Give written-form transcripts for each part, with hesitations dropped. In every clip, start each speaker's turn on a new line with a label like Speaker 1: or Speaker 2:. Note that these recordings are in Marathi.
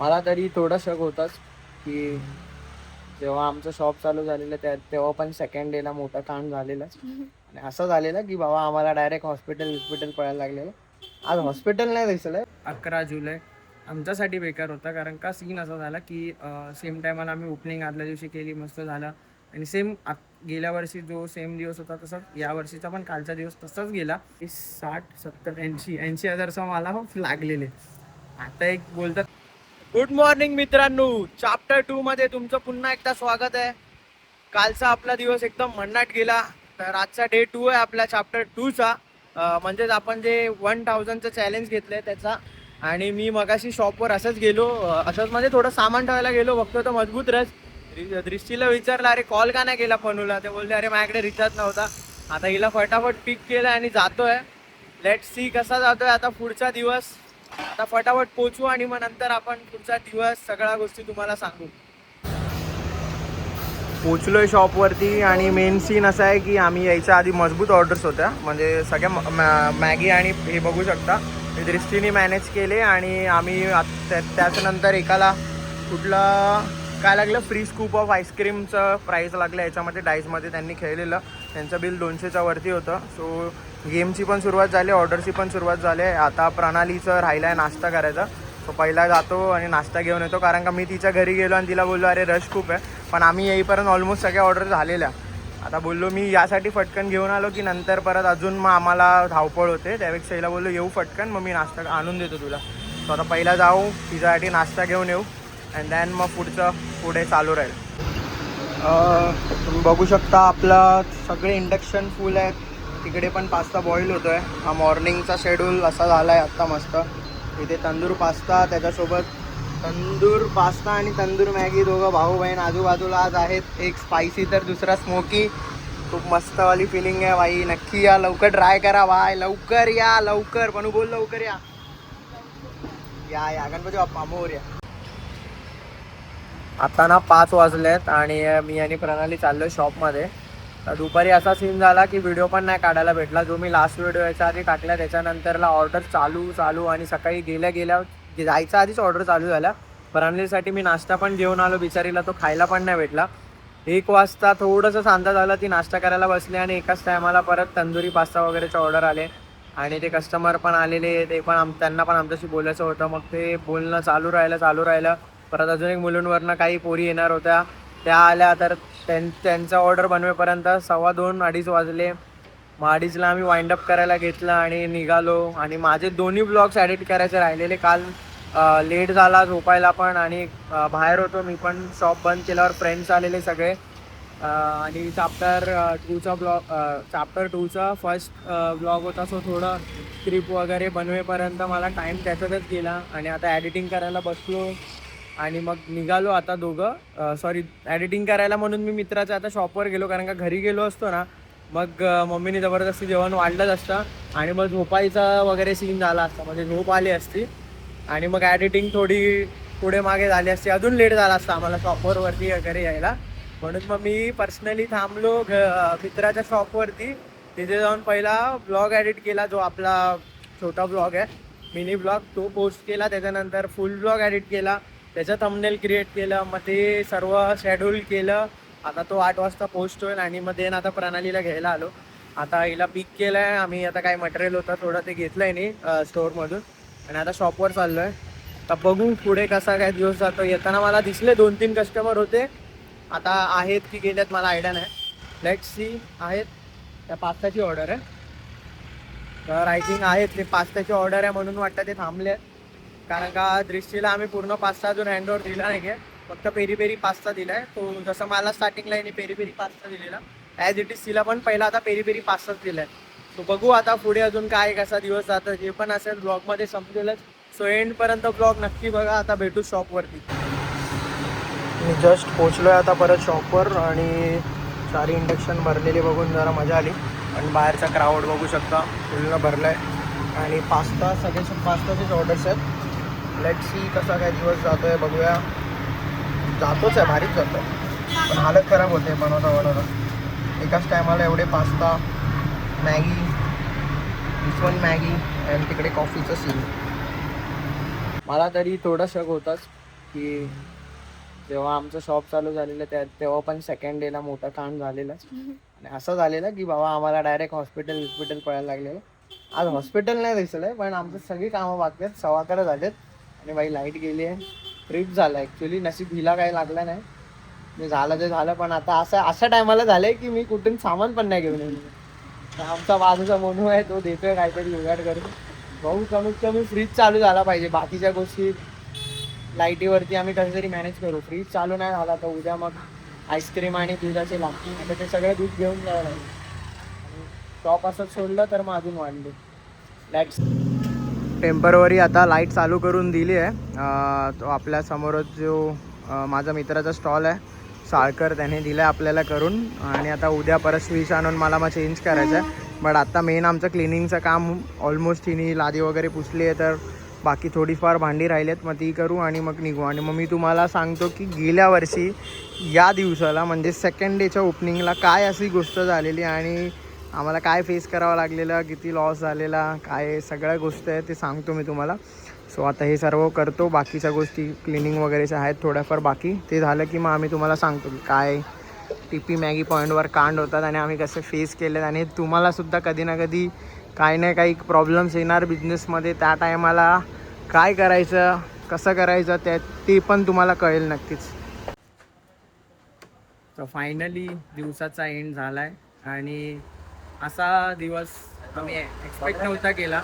Speaker 1: मला तरी थोडा शक होताच की जेव्हा आमचं शॉप चालू झालेलं तेव्हा पण सेकंड डेला मोठा कांड झालेलाच. आणि असं झालेलं की बाबा आम्हाला डायरेक्ट हॉस्पिटल पळायला लागलेलं. आज हॉस्पिटल नाही दिसलं. 11 जुलै आमच्यासाठी बेकार होता, कारण का सीन असा झाला की सेम टायमाला आम्ही ओपनिंग आदल्या दिवशी केली, मस्त झालं. आणि सेम गेल्या वर्षी जो सेम दिवस होता तसाच या वर्षीचा पण कालचा दिवस तसाच गेला. 60, 70, 80 मला लागलेले. आता एक बोलतात गुड मॉर्निंग मित्रांनो, चॅप्टर 2 मध्ये तुमचं पुन्हा एकदा स्वागत आहे. कालचा आपला दिवस एकदम भन्नाट गेला, तर आजचा डे 2 आहे आपल्या चॅप्टर 2 चा. म्हणजेच आपण जे 1000चं चॅलेंज घेतलंय त्याचा. आणि मी मगाशी शॉपवर असंच गेलो, असंच म्हणजे थोडं सामान ठेवायला गेलो, बघतो तर मजबूत रस. दृष्टीला विचारलं अरे कॉल का नाही केला फनूला, ते बोलते अरे माझ्याकडे रिचार्ज नव्हता. आता हिला फटाफट पिक केलं आणि जातोय. लेट सी कसा जातोय आता पुढचा दिवस. आता फटाफट पोचू आणि मग नंतर आपण पुढचा दिवस सगळ्या गोष्टी तुम्हाला सांगू. पोचलोय शॉपवरती आणि मेन सीन असा आहे की आम्ही यायच्या आधी मजबूत ऑर्डर्स होत्या, म्हणजे सगळ्या मॅगी आणि हे बघू शकता मी दृष्टीने मॅनेज केले. आणि आम्ही त्याच्यानंतर एकाला कुठला काय लागलं, फ्री स्कूप ऑफ आईस्क्रीमचं प्राईस लागलं याच्यामध्ये डाईसमध्ये त्यांनी खेळलेलं. त्यांचं बिल 200च्या वरती होतं. सो गेमची पण सुरुवात झाली, ऑर्डरची पण सुरुवात झाली. आता प्रणालीचं राहिलं आहे नाश्ता करायचा. सो पहिला जातो आणि नाश्ता घेऊन येतो, कारण का मी तिच्या घरी गेलो आणि तिला बोललो अरे रश खूप आहे. पण आम्ही येईपर्यंत ऑलमोस्ट सगळ्या ऑर्डर झालेल्या. आता बोललो मी यासाठी फटकन घेऊन आलो की नंतर परत अजून मग आम्हाला धावपळ होते, त्यापेक्षा हिला बोललो येऊ फटकन, मग मी नाश्ता आणून देतो तुला. सो आता पहिला जाऊ तिच्यासाठी नाश्ता घेऊन येऊ अँड दॅन मग पुढे चालू राहील. तुम्ही बघू शकता आपलं सगळे इंडक्शन फुल आहेत. तिकडे पण पास्ता बॉईल होतो आहे. हा मॉर्निंगचा शेड्यूल असा झाला आहे आत्ता मस्त. इथे तंदूर पास्ता, त्याच्यासोबत तंदूर पास्ता आणि तंदूर मॅगी, दोघं भाऊ बहीण आजूबाजूला आज आहेत. एक स्पायसी तर दुसरा स्मोकी. खूप मस्तवाली फिलिंग आहे बाई. नक्की या, लवकर ट्राय करा बाय, लवकर या लवकर. पण बोल लवकर या या गणपती बाप्पा मोरया. आता ना 5 वाजलेत आणि मी आणि प्रणाली चाललो शॉपमध्ये. तर दुपारी असा सीन झाला की व्हिडिओ पण नाही काढायला भेटला, जो मी लास्ट व्हिडिओ याच्या आधी टाकला त्याच्यानंतरला ऑर्डर चालू आणि सकाळी गेल्या जायच्या आधीच ऑर्डर चालू झाल्या. प्रणालीसाठी मी नाश्ता पण घेऊन आलो, बिचारीला तो खायला पण नाही भेटला. 1 वाजता थोडंसं सांजा झालं, ती नाश्ता करायला बसली आणि एकाच टायमाला परत तंदुरी पास्ता वगैरेचे ऑर्डर आले. आणि ते कस्टमर पण आलेले, ते पण त्यांना पण आमच्याशी बोलायचं होतं. मग ते बोलणं चालू राहिलं. परत अजून एक मुलुंडवरनं काही पोरी येणार होत्या, त्या आल्या. तर त्यांचा ऑर्डर बनवेपर्यंत 2:15-2:30 वाजले. मग 2:30ला आम्ही वाइंडअप करायला घेतलं आणि निघालो. आणि माझे दोन्ही ब्लॉग्स एडिट करायचे राहिलेले. काल लेट झाला झोपायला पण, आणि बाहेर होतो मी पण. शॉप बंद केल्यावर फ्रेंड्स आलेले सगळे. आणि चॅप्टर 2चा फर्स्ट ब्लॉग होता. सो थोडं स्क्रिप्ट वगैरे बनवेपर्यंत मला टाईम त्याच्यातच गेला. आणि आता एडिटिंग करायला बसलो आणि मग निघालो आता दोघं. एडिटिंग करायला म्हणून मी मित्राच्या आता शॉपवर गेलो, कारण का घरी गेलो असतो ना मग मम्मीने जबरदस्ती जेवण वाढलंच असतं आणि मग झोपायचा वगैरे सीन झाला असता, म्हणजे झोप आली असती आणि मग एडिटिंग थोडी पुढे मागे झाली असती, अजून लेट झाला असता आम्हाला शॉपवरती वगैरे यायला. म्हणून मग मी पर्सनली थांबलो मित्राच्या शॉपवरती. तिथे जाऊन पहिला ब्लॉग एडिट केला, जो आपला छोटा ब्लॉग आहे मिनी ब्लॉग, तो पोस्ट केला. त्याच्यानंतर फुल ब्लॉग एडिट केला, त्याचं थंबनेल क्रिएट केलं, मग ते सर्व शेड्यूल केलं. आता तो 8 वाजता पोस्ट होईल आणि मग देन आता प्रणालीला घ्यायला आलो. आता हिला पिक केलं आहे आम्ही. आता काय मटेरियल होतं थोडं ते घेतलं आहे नाही स्टोअरमधून, आणि आता शॉपवर चाललो आहे. आता बघू पुढे कसा काय दिवस जातो. येताना मला दिसले 2-3 कस्टमर होते, आता आहेत की गेल्यात मला आयडिया नाही. Let's see. आहेत, त्या पास्ताची ऑर्डर आहे, तर आय थिंक आहेत ते पास्ताची ऑर्डर आहे म्हणून वाटतं ते थांबले. कारण का दृष्टीला आम्ही पूर्ण पास्ता अजून हँडओव्हर दिला नाही आहे, फक्त पेरी पेरी पास्ता दिला आहे. तो जसं मला स्टार्टिंगला आहे पेरी पेरी पास्ता दिलेला, ॲज इट इज तिला पण पहिला आता पेरी पेरी पास्ताच दिला आहे. तो बघू आता पुढे अजून काय कसा दिवस जातं, जे पण असेल ब्लॉगमध्ये समजेलच. सो एंडपर्यंत ब्लॉग नक्की बघा. आता भेटू शॉपवरती. मी जस्ट पोचलो आहे आता परत शॉपवर, आणि सारी इंडक्शन भरलेली बघून जरा मजा आली. आणि बाहेरचा क्राऊड बघू शकता पूर्ण भरला आहे. आणि पास्ता सगळे पास्ताचेच ऑर्डर्स आहेत. लेट्स सी कसा काय दिवस जातो आहे, बघूया. जातोच आहे, भारीच जातो आहे, पण हालत खराब होते बनवता. एकाच टायमाला एवढे पास्ता, मॅगी, वन मॅगी आणि तिकडे कॉफीचं सीन. मला तरी थोडा शक होताच की जेव्हा आमचं शॉप चालू झालेलं तेव्हा पण सेकंड डेला मोठा कांड झालेला आणि असं झालेलं की बाबा आम्हाला डायरेक्ट हॉस्पिटल पळायला लागलेलं. आज हॉस्पिटल नाही दिसलंय पण आमचं सगळी कामं बाकी आहेत, 11:15 झालेत आणि बाई लाईट गेली आहे. ट्रिप झाला ॲक्च्युली, नशीब हिला काही लागलं नाही, ते झालं ते झालं. पण आता अशा टायमाला झालंय की मी कुठून सामान पण नाही घेऊन येईल. आमचा बाजूचा मोनू आहे तो देतोय काहीतरी जुगाड करून. भाऊ कमीत कमी फ्रीज चालू झाला पाहिजे, बाकीच्या गोष्टी लाईटीवरती आम्ही कधीतरी मॅनेज करू. फ्रीज चालू नाही झाला तर उद्या मग आईस्क्रीम आणि दुधाचे लागतील, आता ते सगळं दूध घेऊन जावं लागेल. शॉप असंच सोडलं तर मग अजून वाढले. लाईट टेम्परवरी आता लाईट चालू करून दिली आहे. तो आपल्या समोरच जो माझा मित्राचा स्टॉल आहे साळकर, त्याने दिलं आहे आपल्याला करून. आणि आता उद्या परत स्विच आणून मला मग चेंज करायचं आहे. बट आता मेन आमचं क्लिनिंगचं काम ऑलमोस्ट तिने लादी वगैरे पुसली आहे, तर बाकी थोडीफार भांडी राहिलेत, मग ती करू आणि मग निघू. आणि मग मी तुम्हाला सांगतो की गेल्या वर्षी या दिवसाला म्हणजे सेकंड डेच्या ओपनिंगला काय अशी गोष्ट झालेली आणि आम्हाला काय फेस करावं लागलेलं, किती लॉस झालेला, काय सगळ्या गोष्टी आहेत ते सांगतो मी तुम्हाला. सो आता हे सर्व करतो, बाकीच्या गोष्टी क्लिनिंग वगैरेच्या आहेत थोड्याफार बाकी, ते झालं की मग आम्ही तुम्हाला सांगतो की काय टीपी मॅगी पॉईंटवर कांड होतात आणि आम्ही कसे फेस केलेत. आणि तुम्हालासुद्धा कधी ना कधी काही ना काही प्रॉब्लेम्स येणार बिझनेसमध्ये, त्या टायमाला काय करायचं, कसं करायचं ते पण तुम्हाला कळेल नक्कीच. तर फायनली दिवसाचा एंड झाला आहे आणि असा दिवस आम्ही एक्सपेक्ट नव्हता केला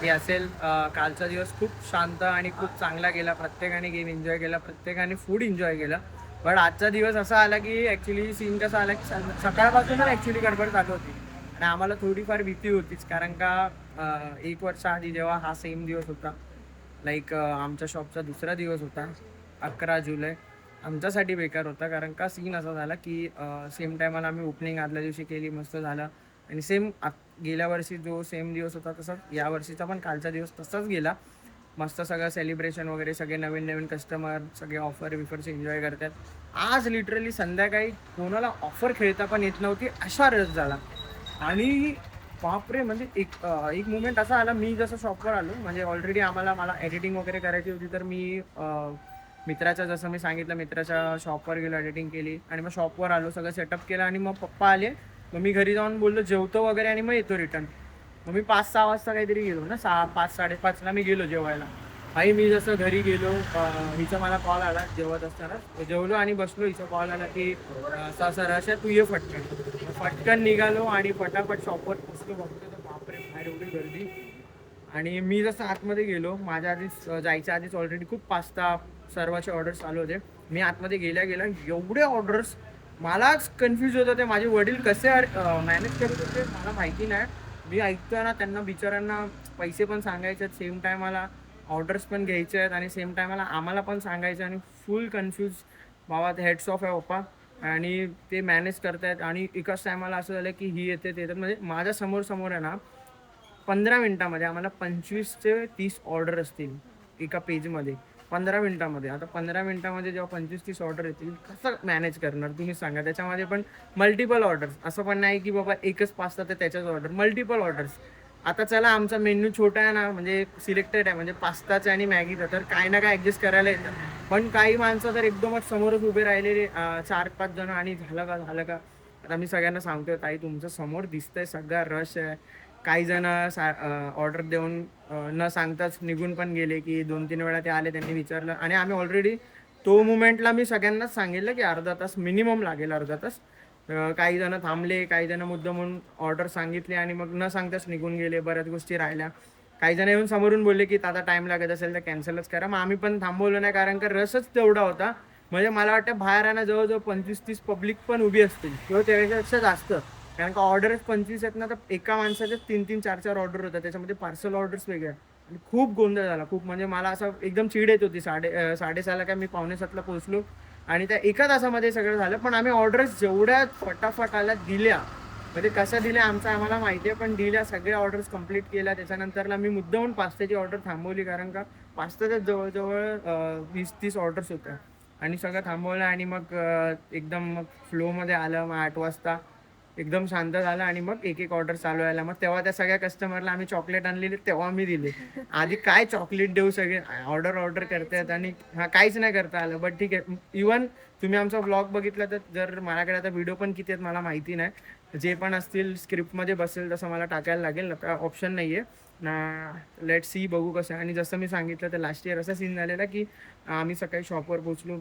Speaker 1: की असेल. कालचा दिवस खूप शांत आणि खूप चांगला गेला, प्रत्येकाने गेम एन्जॉय केला, प्रत्येकाने फूड एन्जॉय केलं. बट आजचा दिवस असा आला की ॲक्च्युली सीन कसा आला की सकाळपासूनच ॲक्च्युली गडबड चालू होती आणि आम्हाला थोडीफार भीती होतीच. कारण का 1 वर्ष आधी जेव्हा हा सेम दिवस होता, लाईक आमच्या शॉपचा दुसरा दिवस होता 11 जुलै, आमच्यासाठी बेकार होता. कारण का सीन असा झाला की सेम टायमाला आम्ही ओपनिंग आदल्या दिवशी केली, मस्त झालं. आणि सेम गेल्या वर्षी जो सेम दिवस होता तसाच या वर्षीचा पण कालचा दिवस तसाच गेला. मस्त सगळं सेलिब्रेशन वगैरे, सगळे नवीन नवीन कस्टमर, सगळे ऑफर विफर्स एन्जॉय करतात. आज लिटरली संध्याकाळी कोणाला ऑफर खेळता पण येत नव्हती अशा रस झाला. आणि बापरे, म्हणजे एक मुमेंट असा आला, मी जसं शॉपवर आलो, म्हणजे ऑलरेडी मला एडिटिंग वगैरे करायची होती, तर मी मित्राच्या, जसं मी सांगितलं, मित्राच्या शॉपवर गेलो, एडिटिंग केली आणि मग शॉपवर आलो, सगळं सेटअप केलं आणि मग पप्पा आले. मग मी घरी जाऊन बोललो जेवतो वगैरे आणि मग येतो रिटर्न. मग मी 5-6 वाजता काहीतरी गेलो ना, 5-5:30ला मी गेलो जेवायला. भाई मी जसं घरी गेलो, हिचा मला कॉल आला जेवत असताना, जेवलो आणि बसलो, हिचा कॉल आला की असं रश आहे, तू ये फटकन निघालो आणि फटाफट शॉपवर पोचलो. बघतो तर बापरे, बाहेर एवढी गर्दी. आणि मी जसं आतमध्ये गेलो, माझ्या आधीच जायच्या आधीच ऑलरेडी खूप पास्ता सर्वाचे ऑर्डर्स चालू होते. मी आतमध्ये गेल्या एवढे ऑर्डर्स, मलाच कन्फ्यूज होत होते, माझे वडील कसे मॅनेज करत होते मला माहिती नाही. मी ऐकतोय ना, त्यांना बिचारांना पैसे पण सांगायचे आहेत, सेम टायमाला ऑर्डर्स पण घ्यायचे आहेत आणि सेम टायमाला आम्हाला पण सांगायचं आणि फुल कन्फ्यूज. बाबा ते हेड्स ऑफ आहे पप्पा, आणि ते मॅनेज करतायत. आणि एकाच टायमाला असं झालं की ही येते ते येतात, म्हणजे माझ्या समोर आहे ना, 15 मिनिटामध्ये आम्हाला 25 ते 30 ऑर्डर असतील एका पेजमध्ये 15 मिनिटामध्ये. आता 15 मिनिटामध्ये जेव्हा 25-30 ऑर्डर येतील, कसं मॅनेज करणार तुम्ही सांगा. त्याच्यामध्ये पण मल्टिपल ऑर्डर्स, असं पण नाही की बाबा एकच पास्ता तर त्याच्याच ऑर्डर, मल्टिपल ऑर्डर्स. आता चला आमचा मेन्यू छोटा आहे ना, म्हणजे सिलेक्टेड आहे, म्हणजे पास्ताचं आणि मॅगीचं, तर काही ना काय ॲडजस्ट करायला येतं. पण काही माणसं तर एकदमच समोरच उभे राहिलेले 4-5 जण, आणि झालं का. आता मी सगळ्यांना सांगतोय, ताई तुमचं समोर दिसतंय सगळा रश आहे. काही जण ऑर्डर देऊन न सांगताच निघून पण गेले, की 2-3 वेळा ते आले, त्यांनी विचारलं. आणि आम्ही ऑलरेडी तो मुमेंटला मी सगळ्यांनाच सांगितलं की अर्धा तास मिनिमम लागेल, अर्धा तास. काही जण थांबले, काही जण मुद्दा म्हणून ऑर्डर सांगितले आणि मग न सांगताच निघून गेले, बऱ्याच गोष्टी राहिल्या. काही जण येऊन समोरून बोलले की आता टाईम लागत असेल तर कॅन्सलच करा. मग आम्ही पण थांबवलं नाही, कारण का रसच तेवढा होता. म्हणजे मला वाटतं बाहेर आहे ना, जवळजवळ 25-30 पब्लिक पण उभी असतील किंवा त्यापेक्षा जास्त. कारण का ऑर्डरच 25 आहेत ना, तर एका माणसाचे 3-3, 4-4 ऑर्डर होतात, त्याच्यामध्ये पार्सल ऑर्डर्स वेगळ्या. आणि खूप गोंधळ झाला, खूप. म्हणजे मला असं एकदम चिड येत होती. 6:30ला काय मी 6:45ला पोहोचलो आणि त्या एका तासामध्ये सगळं झालं. पण आम्ही ऑर्डर्स जेवढ्या फटाफट आल्या दिल्या, म्हणजे कशा दिल्या आमचं आम्हाला माहिती आहे, पण दिल्या, सगळ्या ऑर्डर्स कंप्लीट केल्या. त्याच्यानंतरला मी मुद्दामून पास्त्याची ऑर्डर थांबवली, कारण का पास्त्याच्या जवळजवळ 20-30 ऑर्डर्स होत्या आणि सगळं थांबवलं. आणि मग एकदम मग फ्लोमध्ये आलं. मग 8 वाजता एकदम शांत झाला आणि मग एक एक ऑर्डर चालू व्हायला. मग तेव्हा त्या सगळ्या कस्टमरला आम्ही चॉकलेट आणलेली तेव्हा मी दिले. आधी काय चॉकलेट देऊ, सगळे ऑर्डर करतायत आणि काहीच नाही करता आलं. बट ठीक आहे, इवन तुम्ही आमचा व्लॉग बघितला तर जर माझ्याकडे आता व्हिडिओ पण किती आहेत मला माहिती नाही, जे पण असतील स्क्रिप्टमध्ये बसेल तसं मला टाकायला लागेल, आता ऑप्शन नाही आहे ना. लेट सी, बघू कसं. आणि जसं मी सांगितलं तर लास्ट इयर असा सीन झालेला की आम्ही सकाळी शॉपवर पोचलो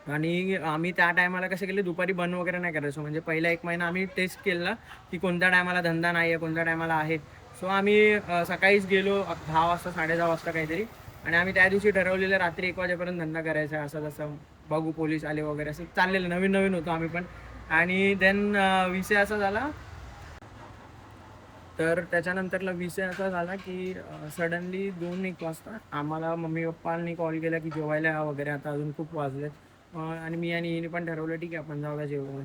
Speaker 1: आणि आम्ही त्या टायमाला कसं केलं, दुपारी बंद वगैरे नाही करायचो. म्हणजे पहिला 1 महिना आम्ही टेस्ट केला की कोणत्या टायमाला धंदा नाही आहे, कोणत्या टायमाला आहे. सो आम्ही सकाळीच गेलो 10 वाजता 10:30 वाजता काहीतरी, आणि आम्ही त्या दिवशी ठरवलेलं रात्री 1 वाजेपर्यंत धंदा करायचा आहे. असं तसं बघू, पोलीस आले वगैरे असं चाललेलं, नवीन नवीन होतो आम्ही पण. आणि देन विषय असा झाला, तर त्याच्यानंतरला विषय असा झाला की सडनली 2-1 वाजता आम्हाला मम्मी पप्पांनी कॉल केला की जेवायला या वगैरे, आता अजून खूप वाजले. आणि मी आणि हिने पण ठरवलं ठीक आहे आपण जाऊया जेवण.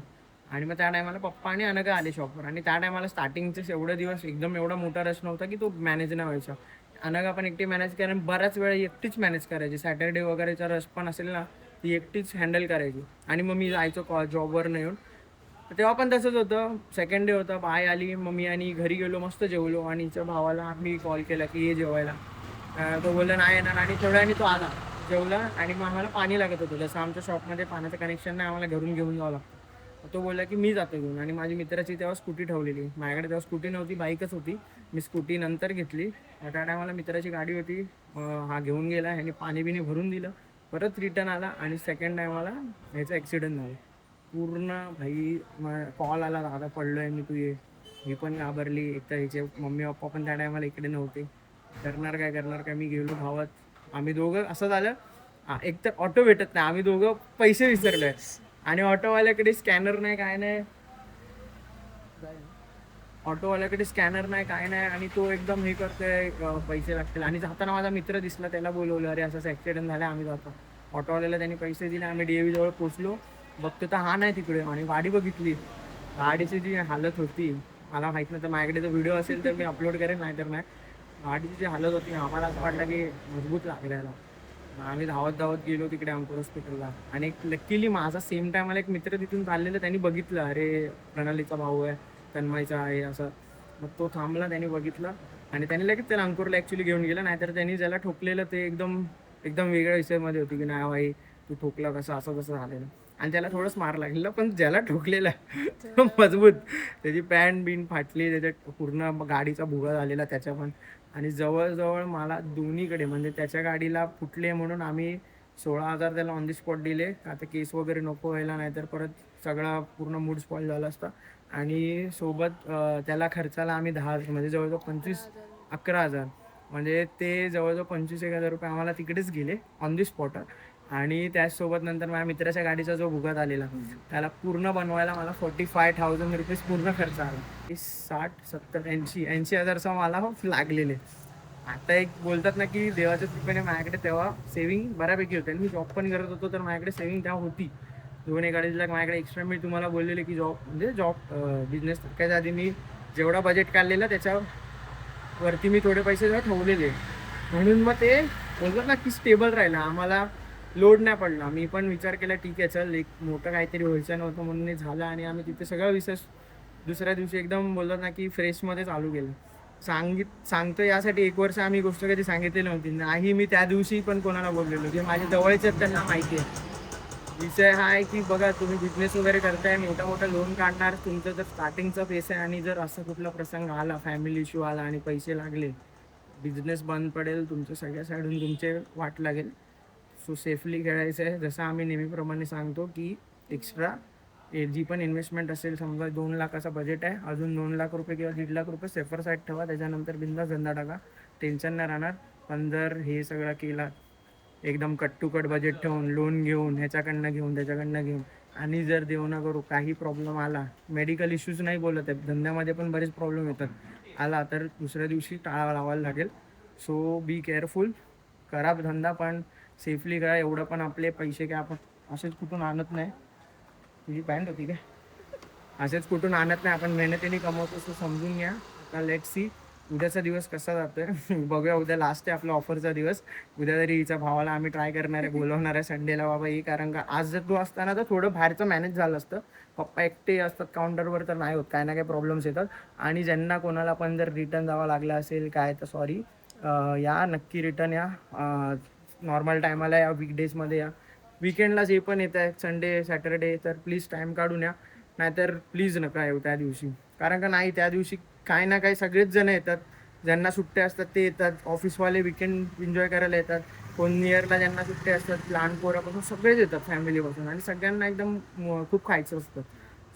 Speaker 1: आणि मग त्या टायमाला पप्पा आणि अनघा आले शॉपवर. आणि त्या टायमाला स्टार्टिंगचे एवढे दिवस एकदम एवढा मोठा रश नव्हता की तो मॅनेज नाही व्हायचा. अनघा पण एकटी मॅनेज करायला, बऱ्याच वेळा एकटीच मॅनेज करायची. सॅटर्डे वगैरेचा रश पण असेल ना, ती एकटीच हँडल करायची. आणि मग मी जायचो जॉबवर नाही येऊन. तेव्हा पण तसंच होतं. सेकंड डे होता, बाय आली, मम्मी आणि घरी गेलो, मस्त जेवलो. आणि हिच्या भावाला मी कॉल केला की ये जेवायला. तो बोलला नाही येणार. आणि थोड्या वेळाने तो आला, जेवला. आणि मग आम्हाला पाणी लागत होतं, जसं आमच्या शॉपमध्ये पाण्याचं कनेक्शन नाही, आम्हाला घरून घेऊन जावं लागतं. तो बोलला की मी जातो घेऊन. आणि माझी मित्राची तेव्हा स्कूटी ठेवलेली, माझ्याकडे तेव्हा स्कूटी नव्हती, बाईकच होती. मी स्कूटी नंतर घेतली. त्या टायमाला मित्राची गाडी होती, हा घेऊन गेला, ह्याने पाणी बिणी भरून दिलं, परत रिटर्न आला. आणि सेकंड टायमाला ह्याचा ॲक्सिडेंट झाला पूर्ण. भाई कॉल आला, दादा पडलोय मी, तू ये. मी पण घाबरली. एक तर ह्याचे मम्मी पप्पा पण त्या टायमाला इकडे नव्हते. करणार काय, मी गेलो धावत. आम्ही दोघं, असं झालं एक तर ऑटो भेटत नाही, आम्ही दोघं पैसे विसरलोय. आणि ऑटोवाल्याकडे स्कॅनर नाही, काय नाही, ऑटोवाल्याकडे स्कॅनर नाही, काय नाही. आणि तो एकदम हे करतोय, पैसे लागतील. आणि जाताना माझा मित्र दिसला, त्याला बोलवलं, अरे असं ॲक्सिडेंट झालं, आम्ही जातो. ऑटोवाल्याला त्यांनी पैसे दिले, आम्ही DAV जवळ पोचलो. बघतो तर हा नाही तिकडे. आणि गाडी बघितली, गाडीची जी हालत होती, मला माहीत नाही तर माझ्याकडे जर व्हिडिओ असेल तर मी अपलोड करेन, नाही तर नाही. गाडीची जी हालत होती, आम्हाला असं वाटलं की मजबूत लागलेला. आम्ही धावत धावत गेलो तिकडे अंकुर हॉस्पिटलला. आणि लकीली माझा सेम टायमाला एक मित्र तिथून चाललेला, त्यांनी बघितलं, अरे प्रणालीचा भाऊ आहे, तन्मयचा आहे असं. मग तो थांबला, त्यांनी बघितलं आणि त्यांनी लगेच त्याला अंकुरला ॲक्च्युली घेऊन गेला. नाहीतर त्यांनी ज्याला ठोकलेलं ते एकदम एकदम वेगळ्या विषयामध्ये होती की नाही भाई तू ठोकला कसं, असं कसं झालेलं. आणि त्याला थोडंच मार लागलेलं, पण ज्याला ठोकलेला तो मजबूत. त्याची पॅन्ट बिन फाटली, त्याच्या पूर्ण गाडीचा भुगा झालेला त्याच्या पण. आणि जवळजवळ मला दोन्हीकडे, म्हणजे त्याच्या गाडीला फुटले म्हणून आम्ही 16,000 त्याला ऑन दी स्पॉट दिले. आता केस वगैरे नको व्हायला, नाहीतर परत सगळा पूर्ण मूड स्पॉइल झाला असता. आणि सोबत त्याला खर्चाला आम्ही 10, म्हणजे जवळजवळ 11,000, म्हणजे ते जवळजवळ 25,000 रुपये आम्हाला तिकडेच गेले ऑन दी स्पॉट. आणि त्याचसोबत नंतर माझ्या मित्राच्या गाडीचा जो भुगात आलेला, त्याला पूर्ण बनवायला मला 45,000 रुपीज पूर्ण खर्च आला. 60, 70, 80,000 मला लागलेले. आता एक बोलतात ना की देवाच्या कृपेने माझ्याकडे तेव्हा सेव्हिंग बऱ्यापैकी होते. आणि मी जॉब पण करत होतो, तर माझ्याकडे सेव्हिंग तेव्हा होती 2-1 माझ्याकडे एक्स्ट्रा. मी तुम्हाला बोललेले की जॉब बिझनेस टाकायच्या आधी मी जेवढा बजेट काढलेला त्याच्यावरती मी थोडे पैसे जेव्हा ठेवलेले, म्हणून मग ते बोलतात ना की स्टेबल राहिलं, आम्हाला लोड नाही पडला. मी पण विचार केला ठीक आहे चल, एक मोठं काहीतरी व्हायचं नव्हतं म्हणून झालं. आणि आम्ही तिथे सगळं विषय दुसऱ्या दिवशी एकदम बोलतात ना की फ्रेशमध्ये चालू केलं. सांगतो यासाठी 1 वर्ष आम्ही गोष्ट कधी सांगितलेली नव्हती, नाही मी त्या दिवशी पण कोणाला बोललेलो, जे माझ्या जवळचे आहेत त्यांना माहिती आहे. विषय हा आहे की बघा, तुम्ही बिझनेस वगैरे करताय, मोठा लोन काढणार, तुमचं जर स्टार्टिंगचा पैसा आहे आणि जर असा कुठला प्रसंग आला, फॅमिली इश्यू आला आणि पैसे लागले, बिझनेस बंद पडेल, तुमच्या सगळ्या साईडून तुमचे वाट लागेल. सो सेफली खेळायचं आहे. जसं आम्ही नेहमीप्रमाणे सांगतो की एक्स्ट्रा जी पण इन्व्हेस्टमेंट असेल, समजा 2 लाखाचा बजेट आहे, अजून 2 लाख रुपये किंवा 1.5 लाख रुपये सेफर साईड ठेवा, त्याच्यानंतर बिंदास धंदा टाका, टेन्शन नाही राहणार. पण जर हे सगळं केला एकदम कट टू कट बजेट ठेवून, लोन घेऊन, ह्याच्याकडनं घेऊन त्याच्याकडनं घेऊन, आणि जर देऊ ना करू, काही प्रॉब्लेम आला, मेडिकल इश्यूज नाही बोलत आहे, धंद्यामध्ये पण बरेच प्रॉब्लेम येतात, आला तर दुसऱ्या दिवशी टाळा लावायला लागेल. सो बी केअरफुल, करा धंदा पण सेफली करा. एवढं पण आपले पैसे काय आपण असेच कुठून आणत नाही. तुझी पॅन्ट होती काय? असेच कुठून आणत नाही, आपण मेहनतीने कमवतो, असं समजून घ्या. आता लेट सी उद्याचा दिवस कसा जातोय बघूया. उद्या लास्ट आहे आपला ऑफरचा दिवस. उद्या तरी हिच्या भावाला आम्ही ट्राय करणार आहे, बोलवणार आहे संडेला बाबा ये, कारण का आज जर तू असताना तर थोडं बाहेरचं मॅनेज झालं असतं. पप्पा एकटे असतात काउंटरवर तर नाही होत, काय ना काय प्रॉब्लेम्स येतात. आणि ज्यांना कोणाला पण जर रिटर्न जावं लागलं असेल काय तर सॉरी, या नक्की रिटर्न या. नॉर्मल टायमाला या, वीकडेजमध्ये या, विकेंडला जे पण येत आहे संडे सॅटरडे तर प्लीज टाईम काढून या. नाहीतर प्लीज नका येऊ त्या दिवशी, कारण का नाही त्या दिवशी काही ना काही सगळेच जण येतात. ज्यांना सुट्ट्या असतात ते येतात, ऑफिसवाले विकेंड एन्जॉय करायला येतात, कोण नियरला ज्यांना सुट्ट्या असतात लहान पोरापासून सगळेच येतात फॅमिलीपासून, आणि सगळ्यांना एकदम खूप खायचं असतं.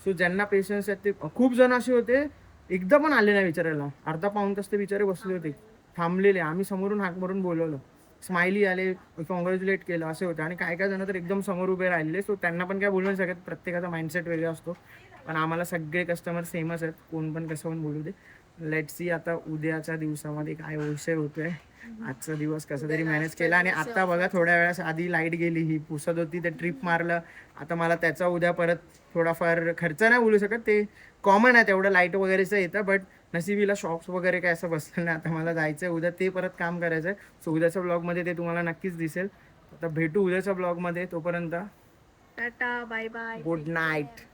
Speaker 1: सो ज्यांना पेशन्स आहेत ते खूप जण असे होते एकदा पण आले नाही विचारायला. अर्धा पाऊण तास ते बिचारे बसले होते थांबलेले, आम्ही समोरून हाक मारून बोलवलं, स्माइली आले, कॉंग्रॅच्युलेट केलं असे होते. आणि काय काय जण तर एकदम समोर उभे राहिले. सो त्यांना पण काय बोलू नाही शकत, प्रत्येकाचा माइंडसेट वेगळा असतो. पण आम्हाला सगळे कस्टमर सेमच आहेत, कोण पण कसं पण बोलू दे. लेट सी आता उद्याच्या दिवसामध्ये काय विषय होतोय. आजचा दिवस कसा तरी मॅनेज केला. आणि आता बघा थोड्या वेळास आधी लाईट गेली, ही पुसत होती ते ट्रिप मारलं. आता मला त्याचा उद्या परत थोडाफार खर्च नाही बोलू शकत, ते कॉमन आहे तेवढं लाईट वगैरेचं येतं. बट नशिबीला शॉप्स वगैरे काय असं बसलं नाही. आता मला जायचं आहे उद्या, ते परत काम करायचं आहे. सो उद्याच्या ब्लॉगमध्ये ते तुम्हाला नक्कीच दिसेल. आता भेटू उद्याच्या ब्लॉगमध्ये, तोपर्यंत
Speaker 2: टाटा बाय बाय
Speaker 1: गुड नाईट.